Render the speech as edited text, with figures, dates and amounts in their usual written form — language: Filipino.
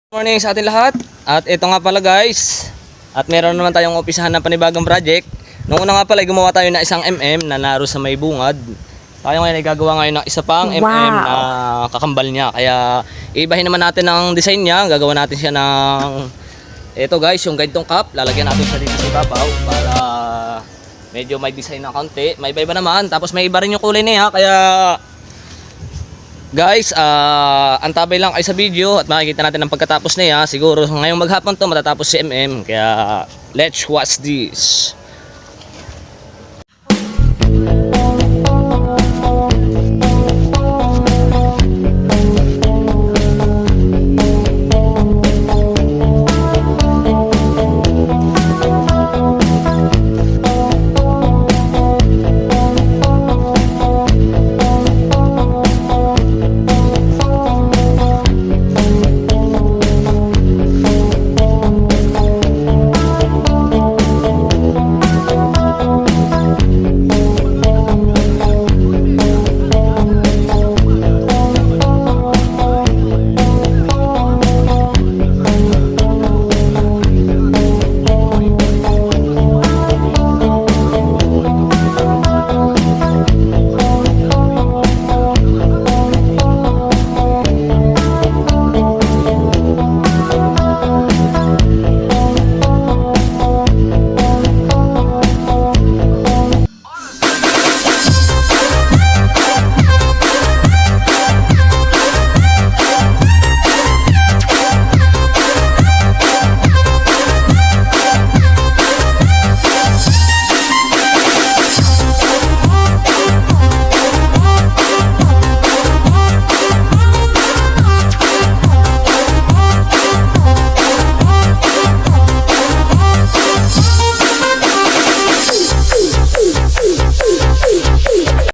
Morning sa ating lahat. At ito nga pala guys, at meron naman tayong umpisahan ng panibagong project. Nung una nga pala gumawa tayo ng isang sa naro sa may bungad. Tayo ngayon ay gagawa ngayon ng isa pang na kakambal niya. Kaya ibahin naman natin ang design niya. Gagawa natin siya ng ito guys, yung ganitong cup. Lalagyan natin siya dito sa ibabaw para medyo may design na konti. May iba naman. Tapos may iba rin yung kulay niya. Kaya guys, antabay lang kayo sa video at makikita natin ang pagkatapos niya. Siguro ngayong maghapon to matatapos si Kaya let's watch this.